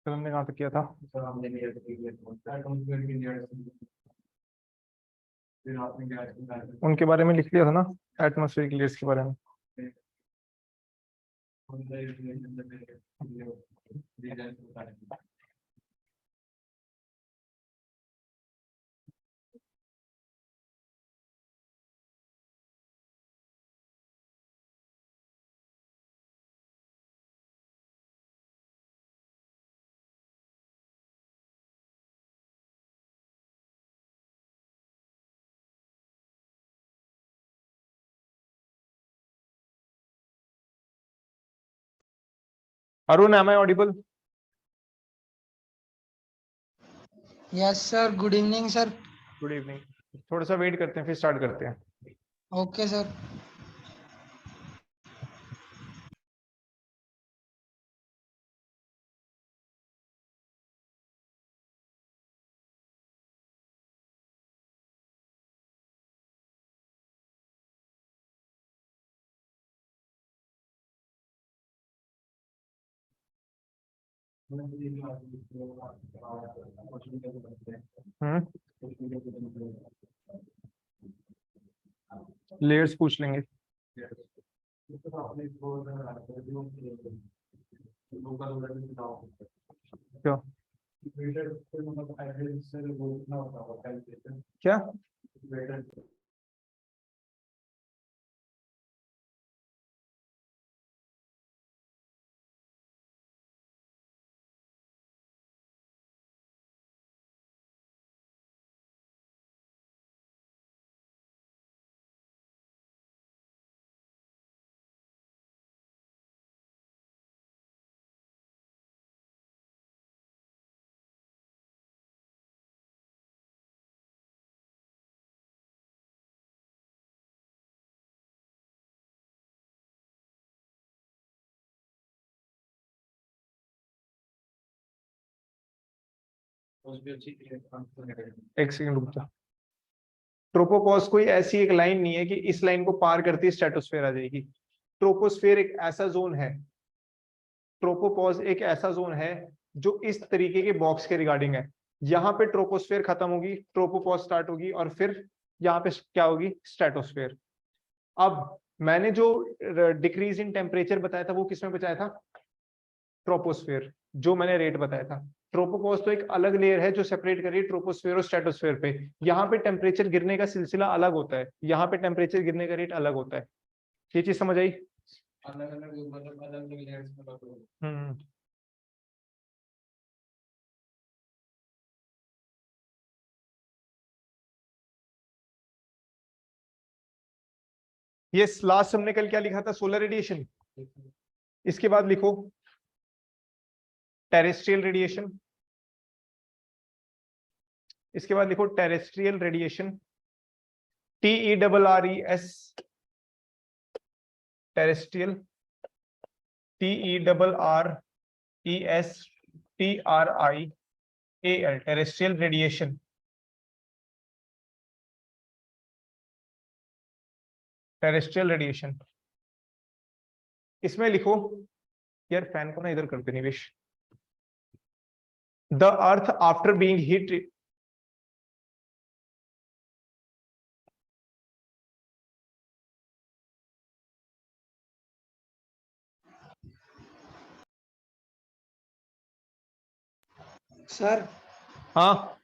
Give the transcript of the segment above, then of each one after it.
फिर हमने कहाँ तक किया था? उनके बारे में लिख लिया था ना, एटमॉस्फेरिक लेयर्स के बारे में। Arun, am I audible? Yes sir, good evening sir. Good evening. थोड़ा सा वेट करते हैं, फिर स्टार्ट करते हैं। Okay sir. लेयर्स पूछ लेंगे। क्या क्या? एक सेकंड रुक जा। ट्रोपोपॉज कोई ऐसी एक लाइन नहीं है कि इस लाइन को पार करती स्ट्रेटोस्फेयर आ जाएगी। ट्रोपोस्फेयर एक ऐसा जोन है, ट्रोपोपॉज एक ऐसा जोन है जो इस तरीके के बॉक्स के रिगार्डिंग है। यहाँ पे ट्रोपोस्फेयर खत्म होगी, ट्रोपोपॉज स्टार्ट होगी, और फिर यहाँ पे क्या होगी? स्ट्रेटोस्फेयर। अब मैंने जो डिक्रीज इन टेम्परेचर बताया था वो किसमें बताया था? ट्रोपोस्फेयर, जो मैंने रेट बताया था। ट्रोपोपॉज तो एक अलग लेयर है जो सेपरेट कर रही है ट्रोपोस्फेयर और स्ट्रेटोस्फेयर पे। यहाँ पे टेम्परेचर गिरने का सिलसिला अलग होता है, यहाँ पे टेम्परेचर गिरने का रेट अलग होता है। ये चीज समझ आई? अलग अलग मतलब अलग अलग लेयर्स में। ये लास्ट हमने कल क्या लिखा था? Solar radiation. इसके बाद लिखो टेरेस्ट्रियल रेडिएशन। इसके बाद लिखो terrestrial radiation, TERRES, terrestrial, TERRESTRIAL, terrestrial radiation. Terrestrial radiation इसमें लिखो, यार फैन को ना इधर करते निवेश। The earth after being heat, sir हाँ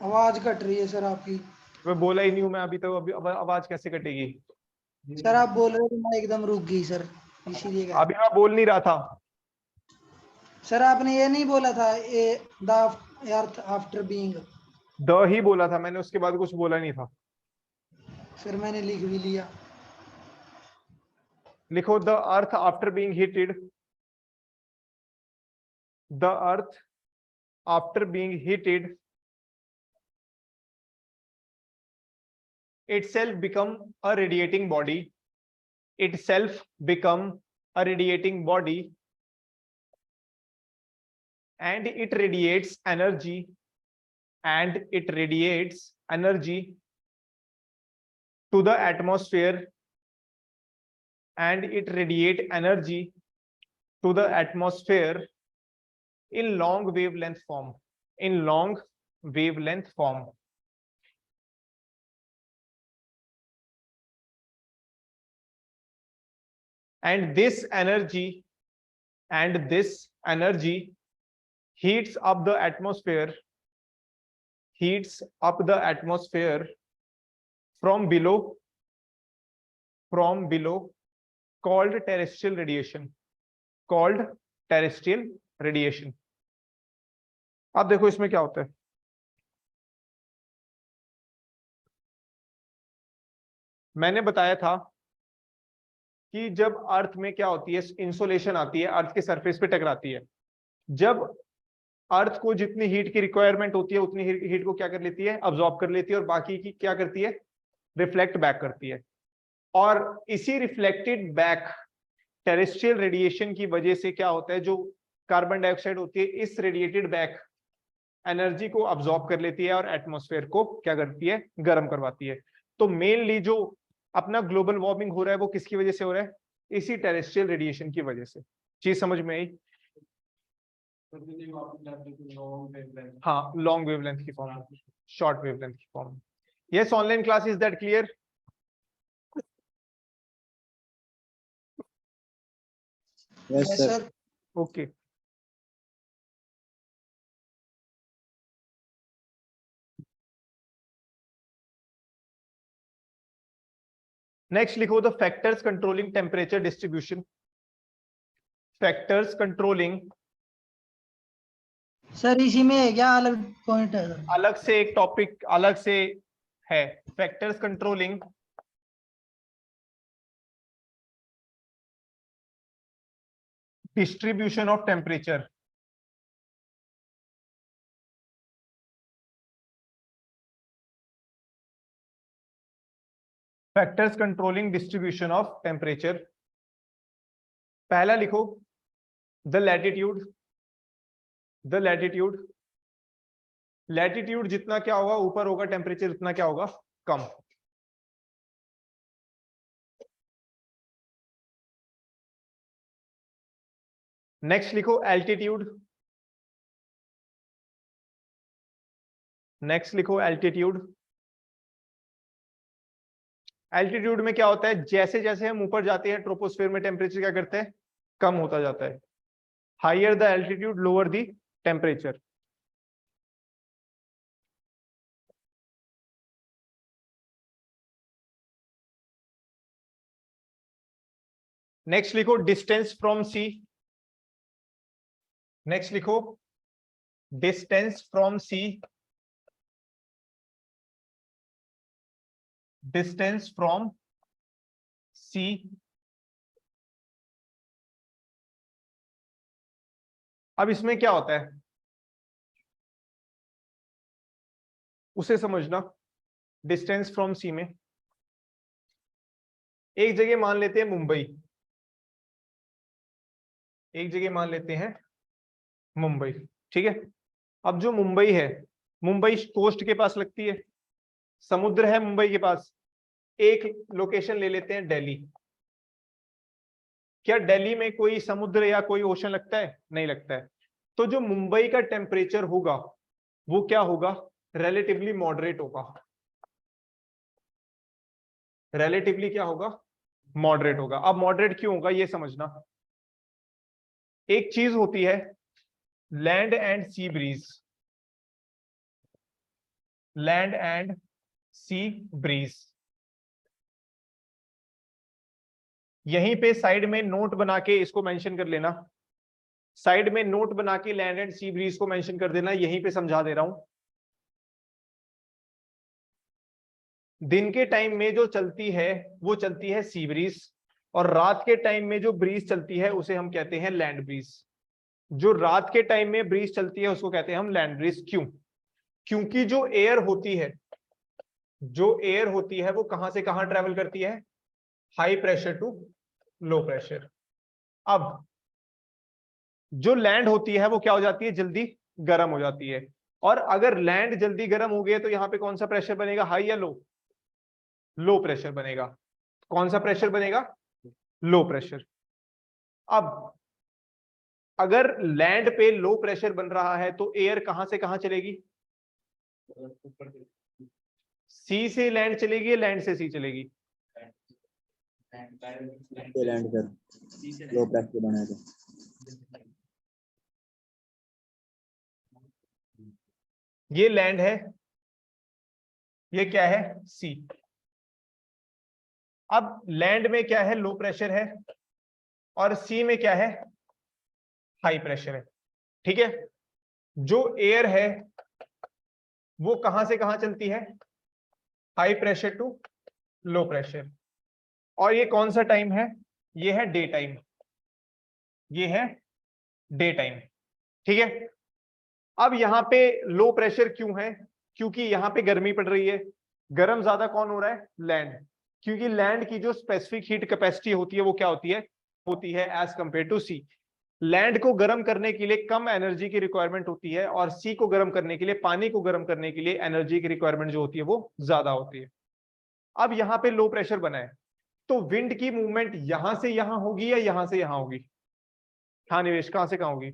आवाज कट रही है सर आपकी। मैं बोला ही नहीं हूं मैं अभी तक, अभी आवाज कैसे कटेगी? सर आप बोल रहे थे, मैं एकदम रुक गई सर, इसीलिए कहा। अभी मैं बोल नहीं रहा था। सर आपने ये नहीं बोला था a the earth after being? The ही बोला था मैंने, उसके बाद कुछ बोला नहीं था। फिर मैंने लिख भी लिया। लिखो the earth after being heated, the earth after being heated itself become a radiating body, itself become a radiating body and it radiates energy to the atmosphere in long wavelength form. And this energy heats up the atmosphere from below called terrestrial radiation. अब देखो इसमें क्या होता है। मैंने बताया था कि जब अर्थ में क्या होती है, इंसोलेशन आती है, अर्थ के सरफेस पे टकराती है। जब अर्थ को जितनी हीट की रिक्वायरमेंट होती है उतनी हीट को क्या कर लेती है, अब्सॉर्ब कर लेती है, और बाकी की क्या करती है, रिफ्लेक्ट बैक करती है। और इसी रिफ्लेक्टेड बैक टेरेस्ट्रियल रेडिएशन की वजह से क्या होता है, जो कार्बन डाइऑक्साइड होती है इस रेडिएटेड बैक एनर्जी को अब्सॉर्ब कर लेती है और एटमॉस्फेयर को क्या करती है, गर्म करवाती है। तो मेनली जो अपना ग्लोबल वार्मिंग हो रहा है वो किसकी वजह से हो रहा है, इसी टेरेस्ट्रियल रेडिएशन की वजह से। चीज समझ में आई? हाँ, लॉन्ग वेवलेंथ की फॉर्म, शॉर्ट वेवलेंथ की form. Yes, online class, is that clear? Yes, sir. Okay. Next लिखो the factors controlling temperature distribution. Factors controlling, sir इसी में है क्या, अलग पॉइंट है सर? अलग से एक टॉपिक अलग से है। Factors controlling distribution of temperature. Factors controlling distribution of temperature. पहला लिखो द लैटिट्यूड। लैटिट्यूड जितना क्या होगा ऊपर होगा टेम्परेचर उतना क्या होगा, कम। नेक्स्ट लिखो एल्टीट्यूड। एल्टीट्यूड में क्या होता है, जैसे जैसे हम ऊपर जाते हैं ट्रोपोस्फेयर में टेम्परेचर क्या करते हैं, कम होता जाता है। Higher the altitude lower the temperature. Next लिखो distance from sea. Distance from sea. अब इसमें क्या होता है उसे समझना। डिस्टेंस फ्रॉम सी में एक जगह मान लेते हैं मुंबई, ठीक है। अब जो मुंबई है, मुंबई कोस्ट के पास लगती है, समुद्र है मुंबई के पास। एक लोकेशन ले लेते हैं दिल्ली। क्या दिल्ली में कोई समुद्र या कोई ओशन लगता है? नहीं लगता है। तो जो मुंबई का टेम्परेचर होगा वो क्या होगा, रिलेटिवली मॉडरेट होगा। क्या होगा, मॉडरेट होगा। अब मॉडरेट क्यों होगा ये समझना। एक चीज होती है लैंड एंड सी ब्रीज। यहीं पे साइड में नोट बना के इसको मेंशन कर लेना। साइड में नोट बना के लैंड एंड सी ब्रीज को मेंशन कर देना। यहीं पे समझा दे रहा हूं। दिन के टाइम में जो चलती है वो चलती है सी ब्रीज, और रात के टाइम में जो ब्रीज चलती है उसे हम कहते हैं लैंड ब्रीज। जो रात के टाइम में ब्रीज चलती है उसको कहते हैं हम लैंड ब्रीज। क्यों? क्योंकि जो एयर होती है वो कहां से कहां ट्रेवल करती है, high pressure to low pressure. अब जो लैंड होती है वो क्या हो जाती है, जल्दी गर्म हो जाती है। और अगर लैंड जल्दी गर्म हो गया तो यहाँ पे कौन सा प्रेशर बनेगा, हाई या लो? लो प्रेशर बनेगा। कौन सा प्रेशर बनेगा, लो प्रेशर। अब अगर लैंड पे लो प्रेशर बन रहा है तो एयर कहां से कहां चलेगी, सी से लैंड चलेगी या लैंड से सी चलेगी? लैंड कर लो प्रेशर बना था। ये लैंड है, ये क्या है, सी। अब लैंड में क्या है, लो प्रेशर है, और सी में क्या है, हाई प्रेशर है। ठीक है, जो एयर है वो कहां से कहां चलती है, high pressure to low pressure. और ये कौन सा टाइम है, ये है डे टाइम, ये है डे टाइम। ठीक है, अब यहां पे लो प्रेशर क्यों है, क्योंकि यहां पे गर्मी पड़ रही है। गर्म ज्यादा कौन हो रहा है, लैंड, क्योंकि लैंड की जो स्पेसिफिक हीट कैपेसिटी होती है वो क्या होती है as compare to sea. Land को गर्म करने के लिए कम एनर्जी की रिक्वायरमेंट होती है, और सी को गर्म करने के लिए, पानी को गर्म करने के लिए एनर्जी की रिक्वायरमेंट जो होती है वो ज्यादा होती है। अब यहाँ पे लो प्रेशर बना है तो विंड की मूवमेंट यहां से यहां होगी या यहां से यहां होगी? हाँ निवेश, कहां से कहां होगी,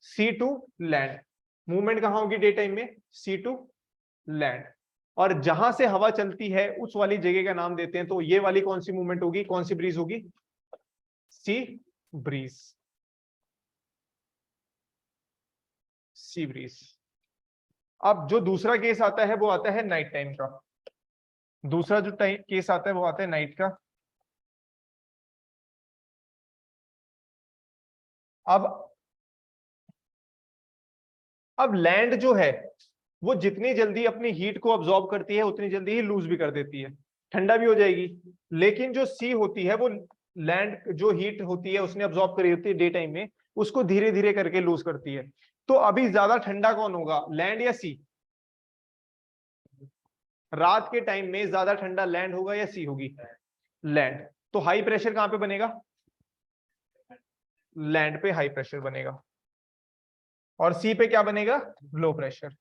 सी टू लैंड। मूवमेंट कहां होगी डे टाइम में, सी टू लैंड। और जहां से हवा चलती है उस वाली जगह का नाम देते हैं, तो ये वाली कौन सी मूवमेंट होगी, कौन सी ब्रीज होगी, सी ब्रीज, सी ब्रीज। अब जो दूसरा केस आता है वो आता है नाइट टाइम का। दूसरा जो टाइम केस आता है वो आता है नाइट का। अब लैंड जो है वो जितनी जल्दी अपनी हीट को अब्सॉर्ब करती है उतनी जल्दी ही लूज भी कर देती है, ठंडा भी हो जाएगी। लेकिन जो सी होती है वो लैंड जो हीट होती है उसने अब्सॉर्ब करी होती है डे टाइम में, उसको धीरे धीरे करके लूज करती है। तो अभी ज्यादा ठंडा कौन होगा, लैंड या सी? रात के टाइम में ज्यादा ठंडा लैंड होगा या सी होगी, लैंड। तो हाई प्रेशर कहां पे बनेगा, लैंड पे हाई प्रेशर बनेगा, और सी पे क्या बनेगा, लो प्रेशर।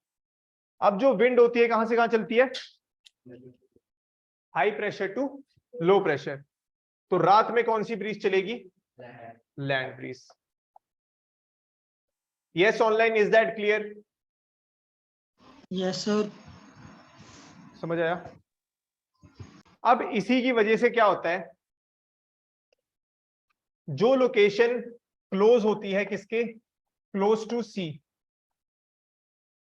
अब जो विंड होती है कहां से कहां चलती है, high pressure to low pressure. तो रात में कौन सी ब्रीज चलेगी, land breeze. Yes online, is that clear? Yes sir. समझ आया? अब इसी की वजह से क्या होता है, जो लोकेशन क्लोज होती है किसके, क्लोज टू सी,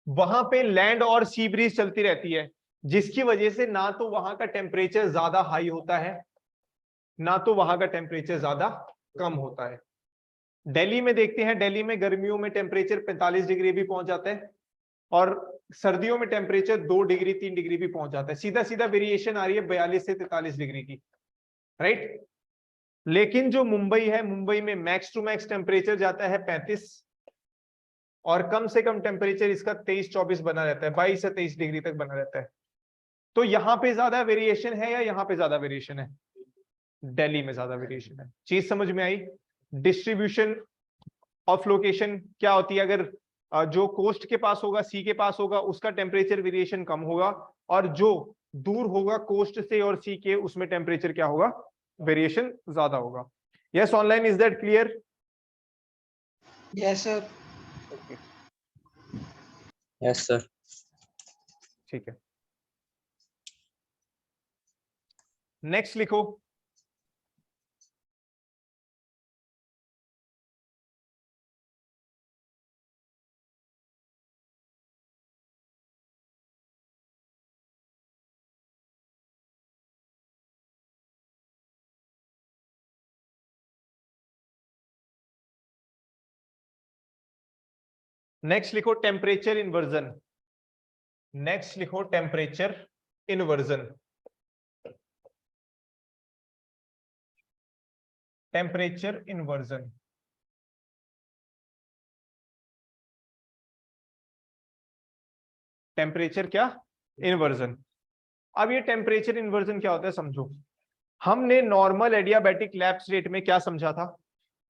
वहां पे लैंड और सी ब्रीज चलती रहती है, जिसकी वजह से ना तो वहां का टेम्परेचर ज्यादा हाई होता है ना तो वहां का टेम्परेचर ज्यादा कम होता है। दिल्ली में देखते हैं, दिल्ली में गर्मियों में टेम्परेचर 45 डिग्री भी पहुंच जाता है, और सर्दियों में टेम्परेचर 2 डिग्री 3 डिग्री भी पहुंच जाता है। सीधा सीधा वेरिएशन आ रही है 42 से 43 डिग्री की, राइट। लेकिन जो मुंबई है, मुंबई में मैक्स टू मैक्स टेम्परेचर जाता है 35, और कम से कम टेम्परेचर इसका 23-24 बना रहता है, 22 से 23 डिग्री तक बना रहता है। तो यहां पे ज्यादा वेरिएशन है या यहां पे ज्यादा वेरिएशन है, दिल्ली में ज्यादा वेरिएशन है। चीज समझ में आई? डिस्ट्रीब्यूशन ऑफ लोकेशन क्या होती है, अगर जो कोस्ट के पास होगा, सी के पास होगा, उसका टेम्परेचर वेरिएशन कम होगा, और जो दूर होगा कोस्ट से और सी के, उसमें टेम्परेचर क्या होगा, वेरिएशन ज्यादा होगा। Yes online, is that clear? Yes sir. Yes sir. ठीक है, नेक्स्ट लिखो। नेक्स्ट लिखो टेम्परेचर इन्वर्जन। नेक्स्ट लिखो temperature inversion. Temperature inversion, temperature क्या, इन्वर्जन। अब ये टेम्परेचर इन्वर्जन क्या होता है समझो। हमने नॉर्मल एडियाबैटिक लैप्स रेट में क्या समझा था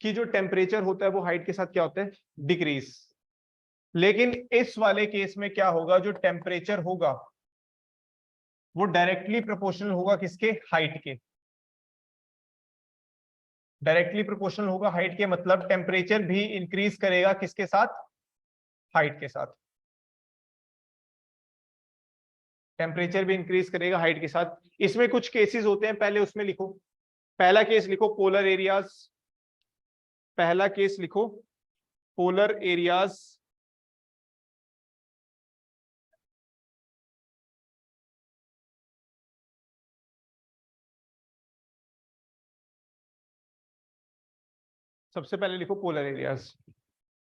कि जो टेम्परेचर होता है वो हाइट के साथ क्या होता है, डिक्रीज। लेकिन इस वाले केस में क्या होगा, जो टेम्परेचर होगा वो डायरेक्टली प्रोपोर्शनल होगा किसके, हाइट के। डायरेक्टली प्रोपोर्शनल होगा हाइट के, मतलब टेम्परेचर भी इंक्रीज करेगा किसके साथ, हाइट के साथ। टेम्परेचर भी इंक्रीज करेगा हाइट के साथ। इसमें कुछ केसेस होते हैं, पहले उसमें लिखो। पहला केस लिखो पोलर एरियाज, पहला केस लिखो पोलर एरियाज। सबसे पहले लिखो पोलर एरियाज।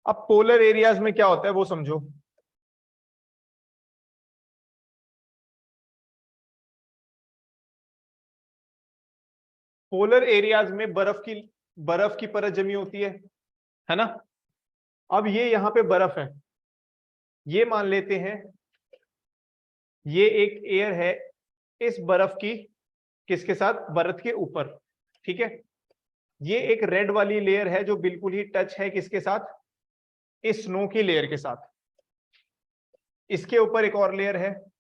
अब पोलर एरियाज में क्या होता है वो समझो। पोलर एरियाज में बर्फ की परत जमी होती है ना। अब ये यहां पे बर्फ है, ये मान लेते हैं ये एक एयर है इस बर्फ की किसके साथ, बर्फ के ऊपर, ठीक है। ये एक रेड वाली लेयर है जो बिल्कुल ही टच है किसके साथ, इस स्नो की लेयर के साथ। इसके ऊपर एक और लेयर है,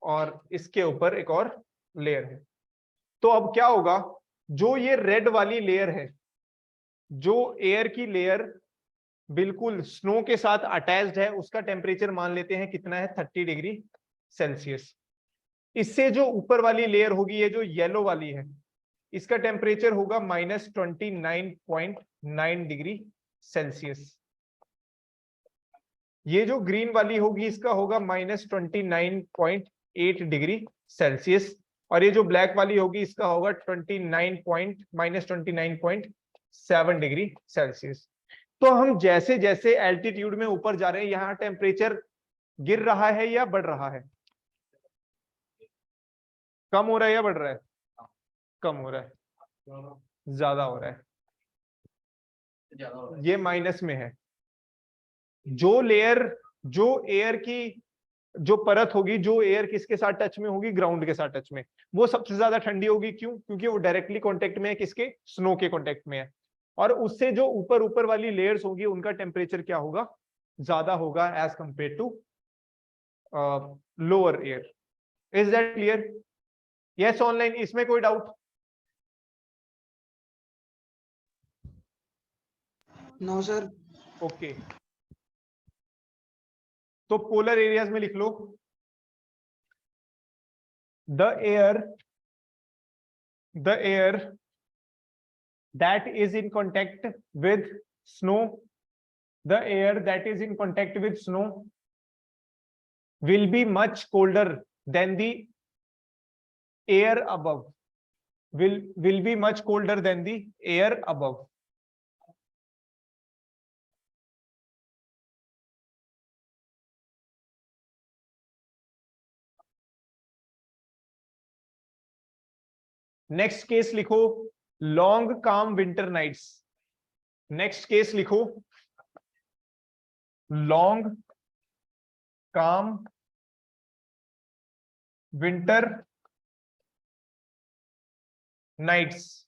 और इसके ऊपर एक और लेयर है। तो अब क्या होगा, जो ये रेड वाली लेयर है, जो एयर की लेयर बिल्कुल स्नो के साथ अटैच्ड है, उसका टेम्परेचर मान लेते हैं कितना है, 30 डिग्री सेल्सियस। इससे जो ऊपर वाली लेयर होगी, ये जो येलो वाली है, इसका टेम्परेचर होगा -29.9 डिग्री सेल्सियस। ये जो ग्रीन वाली होगी इसका होगा -29.8 डिग्री सेल्सियस, और ये जो ब्लैक वाली होगी इसका होगा -29.7 डिग्री सेल्सियस। तो हम जैसे जैसे एल्टीट्यूड में ऊपर जा रहे हैं, यहाँ टेम्परेचर गिर रहा है या बढ़ रहा है, कम हो रहा है या बढ़ रहा है, कम हो रहा है, ज्यादा हो रहा है, ये माइनस में है। जो लेयर, जो एयर की जो परत होगी, जो एयर किसके साथ टच में होगी, ग्राउंड के साथ टच में, वो सबसे ज्यादा ठंडी होगी। क्यों, क्योंकि वो डायरेक्टली कांटेक्ट में है किसके, स्नो के कांटेक्ट में है। और उससे जो ऊपर ऊपर वाली लेयर्स होगी उनका टेम्परेचर क्या होगा, ज्यादा होगा as compare to lower air. Is that clear? Yes online, इसमें कोई डाउट? No sir. ओके, तो पोलर एरियाज में लिख लो, the air that is in contact with snow, the air that is in contact with snow will be much colder than the air above, will be much colder than the air above. Next case लिखो, long काम winter nights. Next case लिखो, long काम winter nights.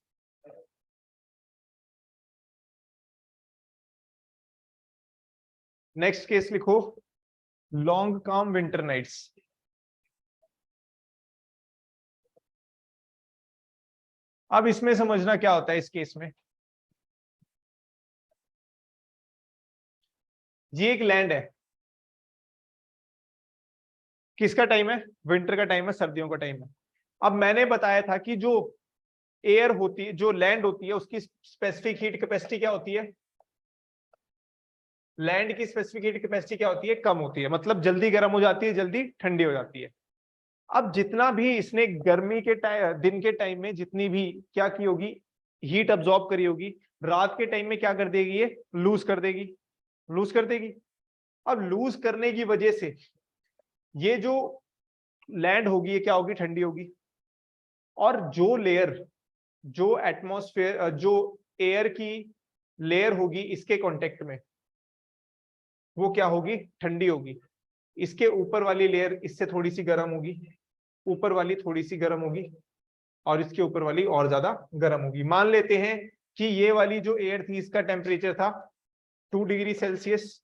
Next case लिखो, long काम winter nights. अब इसमें समझना क्या होता है इस केस में। ये एक लैंड है, किसका टाइम है, विंटर का टाइम है, सर्दियों का टाइम है। अब मैंने बताया था कि जो एयर होती है, जो लैंड होती है, उसकी स्पेसिफिक हीट कैपेसिटी क्या होती है, लैंड की स्पेसिफिक हीट कैपेसिटी क्या होती है, कम होती है। मतलब जल्दी गर्म हो जाती है, जल्दी ठंडी हो जाती है। अब जितना भी इसने गर्मी के दिन के टाइम में जितनी भी क्या की होगी, हीट अब्सॉर्ब करी होगी, रात के टाइम में क्या कर देगी, ये लूज कर देगी, लूज कर देगी। अब लूज करने की वजह से ये जो लैंड होगी ये क्या होगी, ठंडी होगी। और जो लेयर, जो एटमॉस्फेयर, जो एयर की लेयर होगी इसके कांटेक्ट में, वो क्या होगी, ठंडी होगी। इसके ऊपर वाली लेयर इससे थोड़ी सी गर्म होगी, ऊपर वाली थोड़ी सी गर्म होगी, और इसके ऊपर वाली और ज्यादा गर्म होगी। मान लेते हैं कि ये वाली जो एयर थी इसका टेम्परेचर था 2 डिग्री सेल्सियस,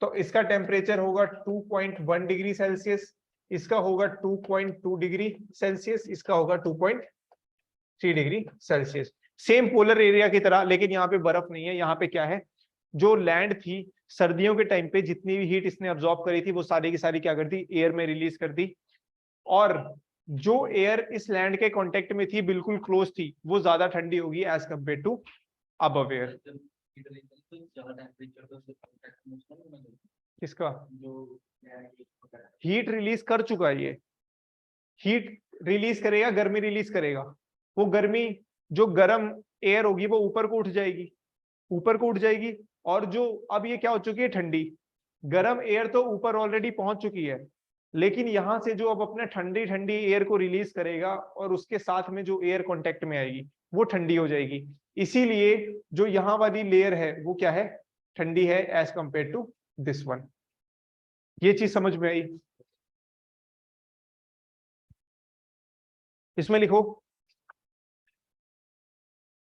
तो इसका टेम्परेचर होगा 2.1 डिग्री सेल्सियस, इसका होगा 2.2 डिग्री सेल्सियस, इसका होगा 2.3 degree Celsius. Same polar area की तरह, लेकिन यहाँ पे बर्फ नहीं है। यहाँ पे क्या है, जो लैंड थी सर्दियों के टाइम पे जितनी भी हीट इसने अब्सॉर्ब करी थी वो सारी की सारी क्या कर दी, एयर में रिलीज कर दी। और जो एयर इस लैंड के कांटेक्ट में थी, बिल्कुल क्लोज थी, वो ज्यादा ठंडी होगी as compare to above air. किसका? हीट रिलीज कर चुका है ये, हीट रिलीज करेगा, गर्मी रिलीज करेगा। वो गर्मी जो गर्म एयर होगी वो ऊपर को उठ जाएगी, ऊपर को उठ जाएगी। और जो अब ये क्या हो चुकी है, ठंडी गर्म एयर तो ऊपर ऑलरेडी पहुंच चुकी है, लेकिन यहां से जो अब अपने ठंडी ठंडी एयर को रिलीज करेगा और उसके साथ में जो एयर कांटेक्ट में आएगी वो ठंडी हो जाएगी। इसीलिए जो यहाँ वाली लेयर है वो क्या है, ठंडी है as compare to this one. ये चीज समझ में आई? इसमें लिखो,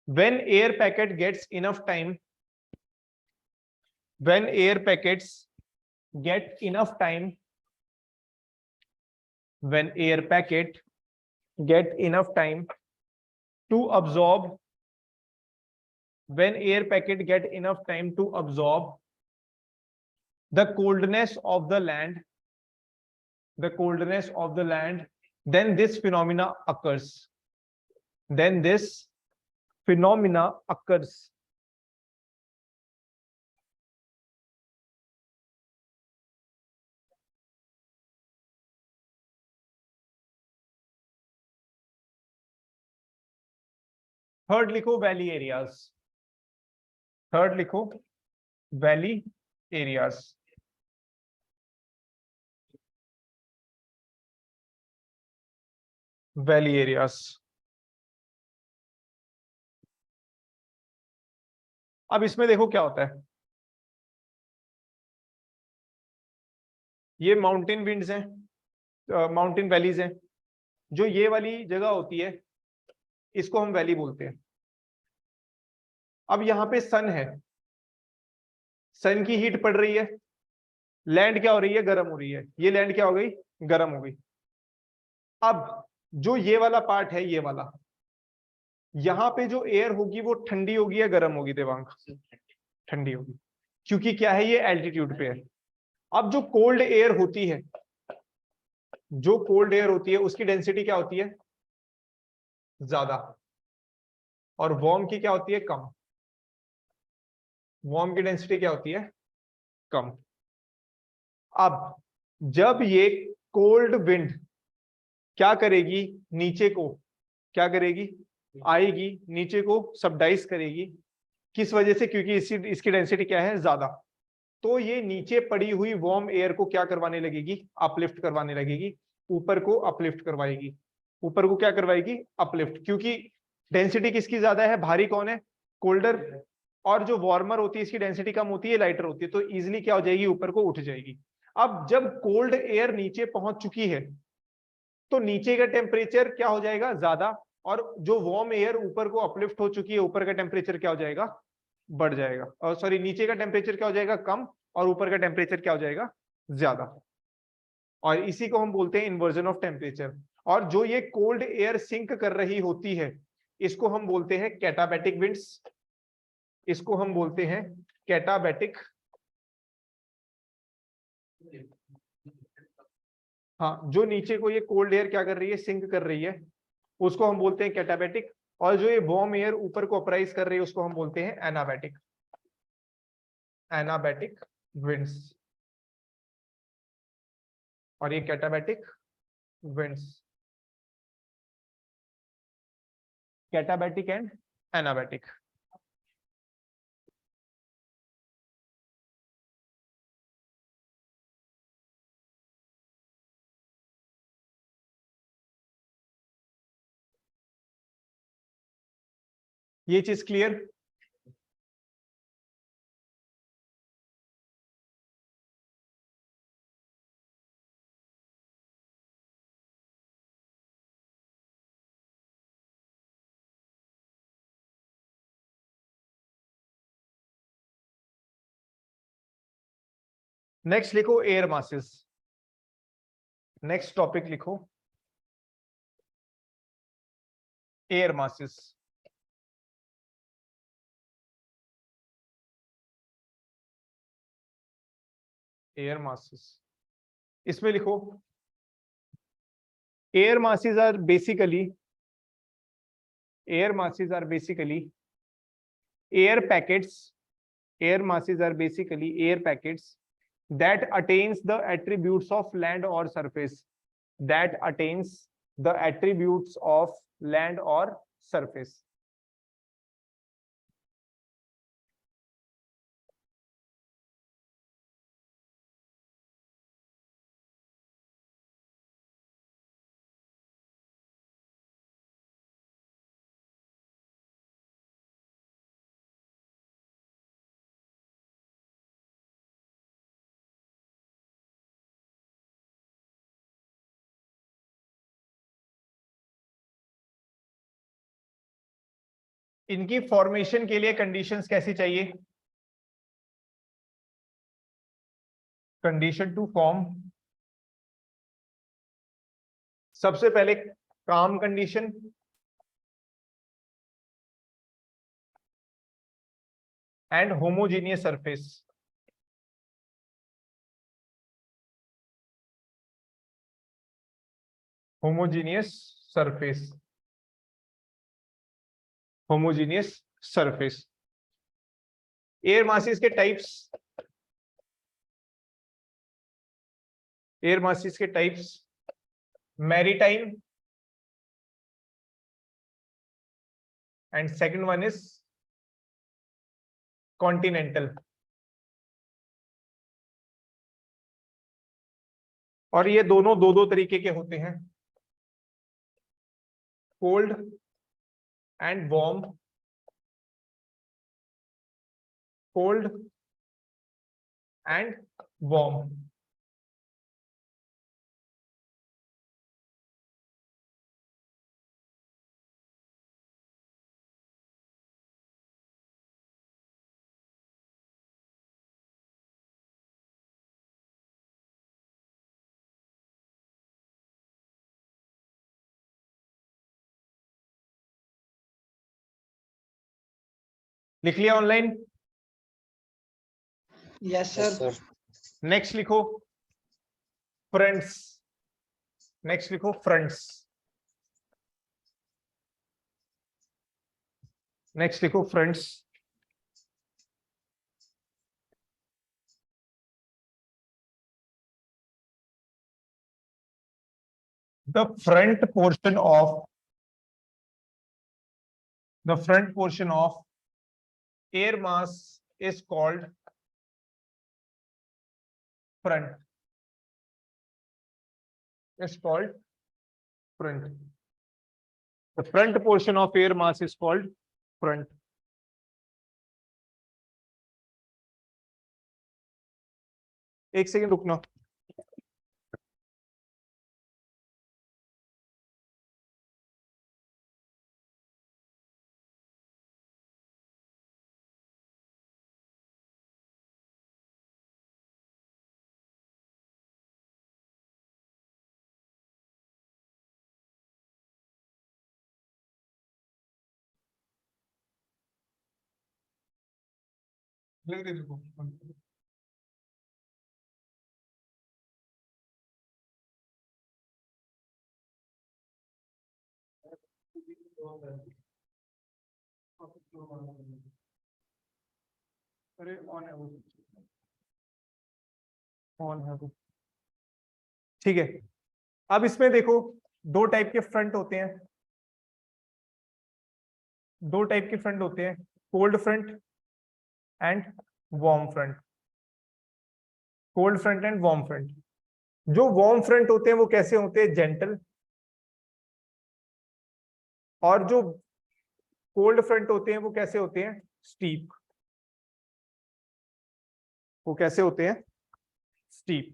when air packet gets enough time, when air packets get enough time, when air packet get enough time to absorb, when air packet get enough time to absorb the coldness of the land, the coldness of the land, then this phenomena occurs, then this phenomena occurs। Third लिखो valley areas, third लिखो valley areas. Valley areas, अब इसमें देखो क्या होता है, ये mountain winds हैं, माउंटेन वैलीज हैं। जो ये वाली जगह होती है इसको हम वैली बोलते हैं। अब यहाँ पे सन है, सन की हीट पड़ रही है, लैंड क्या हो रही है, गर्म हो रही है। ये लैंड क्या हो गई, गर्म हो गई। अब जो ये वाला पार्ट है, ये वाला, यहाँ पे जो एयर होगी वो ठंडी होगी या गर्म होगी देवांग? ठंडी होगी, क्योंकि क्या है, ये एल्टीट्यूड पे है। अब जो कोल्ड एयर होती है, जो कोल्ड एयर होती है उसकी डेंसिटी क्या होती है, ज्यादा, और वार्म की क्या होती है, कम। वार्म की डेंसिटी क्या होती है, कम। अब जब ये कोल्ड विंड क्या करेगी, नीचे को क्या करेगी, आएगी, नीचे को सबडाइज करेगी। किस वजह से, क्योंकि इसकी डेंसिटी क्या है, ज्यादा। तो ये नीचे पड़ी हुई वार्म एयर को क्या करवाने लगेगी, अपलिफ्ट करवाने लगेगी, ऊपर को अपलिफ्ट करवाएगी। ऊपर को क्या करवाएगी, अपलिफ्ट, क्योंकि डेंसिटी किसकी ज्यादा है, भारी कौन है, कोल्डर। और जो वार्मर होती है इसकी डेंसिटी कम होती है, लाइटर होती है, तो इजिली क्या हो जाएगी, ऊपर को उठ जाएगी। अब जब कोल्ड एयर नीचे पहुंच चुकी है तो नीचे का टेम्परेचर क्या हो जाएगा, ज्यादा, और जो वार्म एयर ऊपर को अपलिफ्ट हो चुकी है, ऊपर का टेम्परेचर क्या हो जाएगा, बढ़ जाएगा। और सॉरी, नीचे का टेम्परेचर क्या हो जाएगा, कम, और ऊपर का टेम्परेचर क्या हो जाएगा, ज्यादा। और इसी को हम बोलते हैं इन्वर्जन ऑफ टेम्परेचर। और जो ये कोल्ड एयर सिंक कर रही होती है इसको हम बोलते हैं कैटाबैटिक विंड्स, इसको हम बोलते हैं कैटाबैटिक। हाँ, जो नीचे को ये कोल्ड एयर क्या कर रही है, सिंक कर रही है, उसको हम बोलते हैं कैटाबैटिक। और जो ये वार्म एयर ऊपर को अपराइज कर रही है उसको हम बोलते हैं एनाबैटिक, एनाबैटिक विंड्स। और ये कैटाबैटिक विंड्स, कैटाबैटिक एंड एनाबैटिक। ये चीज क्लियर? नेक्स्ट लिखो एयर मासेस। नेक्स्ट टॉपिक लिखो एयर मासेस। एयर मासेस, इसमें लिखो air masses are basically, air masses are basically air packets, air masses are basically air packets that attains the attributes of land or surface, that attains the attributes of land or surface. इनकी formation के लिए conditions कैसी चाहिए? Condition to form, सबसे पहले काम condition, and homogeneous surface. Homogeneous surface, homogeneous surface. Air masses के types, air masses के types maritime and second one is continental. और ये दोनों दो दो तरीके के होते हैं, cold and warm, cold and warm. लिख लिया ऑनलाइन? Yes sir. नेक्स्ट लिखो फ्रंट्स, नेक्स्ट लिखो फ्रंट्स, नेक्स्ट लिखो fronts. The front portion of, the front portion of air mass is called front, is called front. The front portion of air mass is called front. एक second रुकना। अरे on है वो, on है वो, ठीक है। अब इसमें देखो दो टाइप के फ्रंट होते हैं, दो टाइप के फ्रंट होते हैं, cold front end warm front. Cold front end warm front. जो वार्म फ्रंट होते हैं वो कैसे होते हैं? जेंटल। और जो कोल्ड फ्रंट होते हैं वो कैसे होते हैं? स्टीप। वो कैसे होते हैं? स्टीप।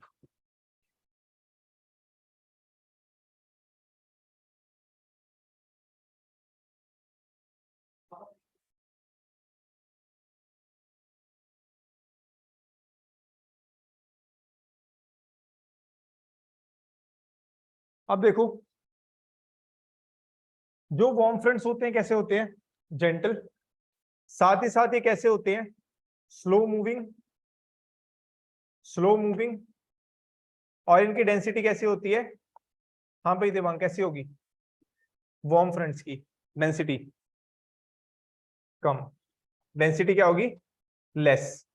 अब देखो, जो वार्म फ्रंट्स होते हैं कैसे होते हैं? जेंटल। साथ ही साथ ये कैसे होते हैं? Slow moving, slow moving. और इनकी डेंसिटी कैसी होती है? हाँ भाई देवांग, कैसी होगी वार्म फ्रंट्स की डेंसिटी? कम। डेंसिटी क्या होगी? लेस।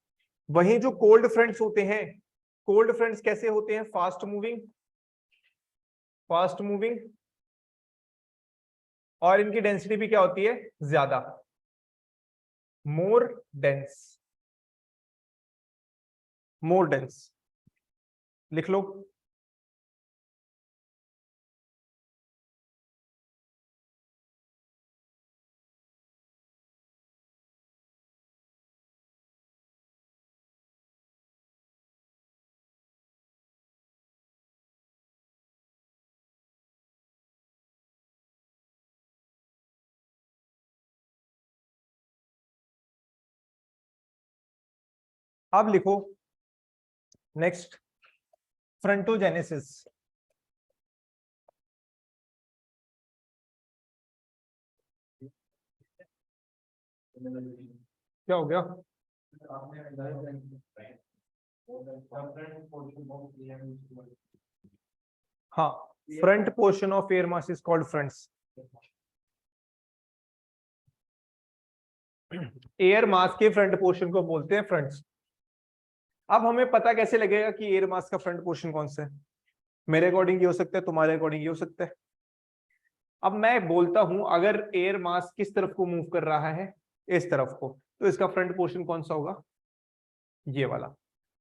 वहीं जो कोल्ड फ्रंट्स होते हैं, कोल्ड फ्रंट्स कैसे होते हैं? Fast moving, fast moving. और इनकी डेंसिटी भी क्या होती है? ज्यादा, मोर डेंस, मोर डेंस। लिख लो। अब लिखो नेक्स्ट, फ्रंटोजेनेसिस। क्या हो गया? हाँ, front portion of air mass is called fronts. Air mass के फ्रंट पोर्शन को बोलते हैं फ्रंट्स। अब हमें पता कैसे लगेगा कि एयर मास का फ्रंट पोर्शन कौन सा है? मेरे अकॉर्डिंग ये हो सकता है, तुम्हारे अकॉर्डिंग ये हो सकता है। अब मैं बोलता हूं अगर एयर मास किस तरफ को मूव कर रहा है, इस तरफ को, तो इसका फ्रंट पोर्शन कौन सा होगा? ये वाला।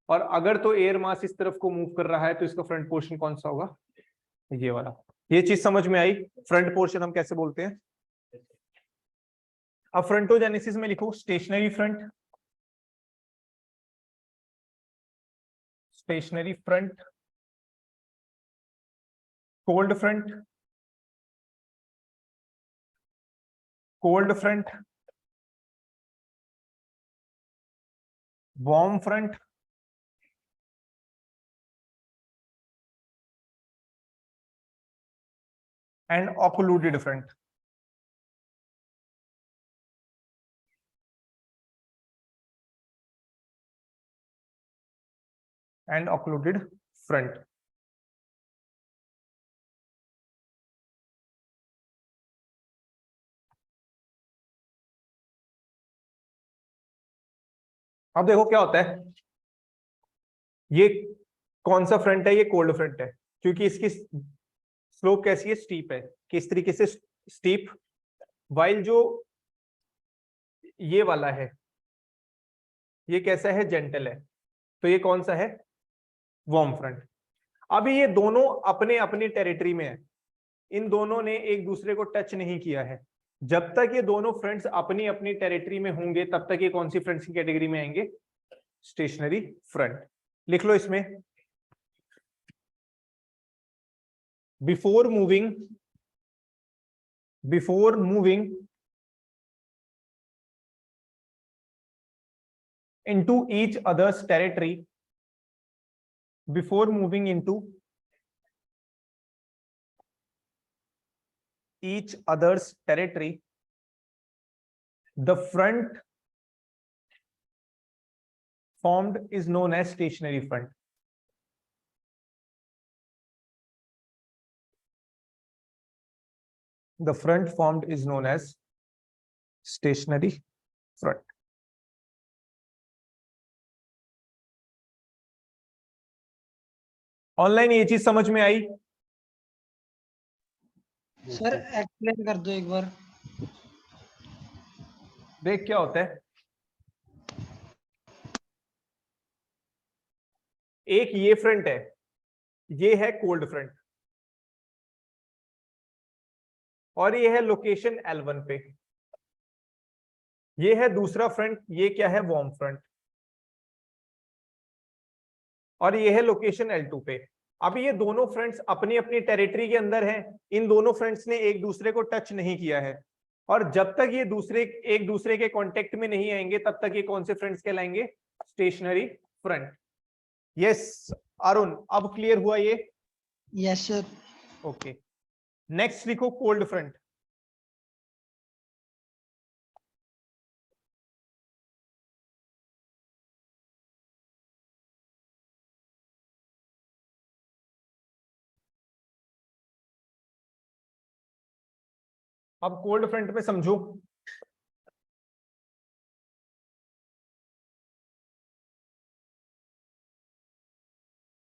और अगर तो एयर मास इस तरफ को मूव कर रहा है तो इसका फ्रंट पोर्शन कौन सा होगा? ये वाला। ये चीज समझ में आई? फ्रंट पोर्शन हम कैसे बोलते हैं। अब फ्रंटोजेनेसिस में लिखो stationary front, stationary front, cold front, cold front, warm front, and occluded front. And occluded front. अब देखो क्या होता है, ये कौन सा फ्रंट है? ये कोल्ड फ्रंट है, क्योंकि इसकी स्लोप कैसी है? स्टीप है। किस तरीके से स्टीप? वाइल जो ये वाला है, ये कैसा है? जेंटल है। तो ये कौन सा है? Warm front. अभी ये दोनों अपने अपनी टेरिटरी में है, इन दोनों ने एक दूसरे को टच नहीं किया है। जब तक ये दोनों फ्रंट्स अपनी अपनी टेरिटरी में होंगे तब तक ये कौन सी फ्रंट्स की कैटेगरी में आएंगे? Stationary front. लिख लो इसमें, before moving into each other's territory, before moving into each other's territory, the front formed is known as stationary front. The front formed is known as stationary front. Online ये चीज समझ में आई? Sir explain कर दो एक बार। देख क्या होता है, एक ये फ्रंट है, ये है कोल्ड फ्रंट, और ये है लोकेशन L1 पे। ये है दूसरा फ्रंट, ये क्या है? Warm front. और ये है लोकेशन L2 पे। अब ये दोनों फ्रंट्स अपनी अपनी टेरिटरी के अंदर हैं, इन दोनों फ्रंट्स ने एक दूसरे को टच नहीं किया है, और जब तक ये एक दूसरे के कांटेक्ट में नहीं आएंगे तब तक ये कौन से फ्रंट्स कहलाएंगे? Stationery front. यस अरुण, अब क्लियर हुआ ये? Yes sir. ओके, नेक्स्ट लिखो कोल्ड फ्रंट। अब कोल्ड फ्रंट में समझो,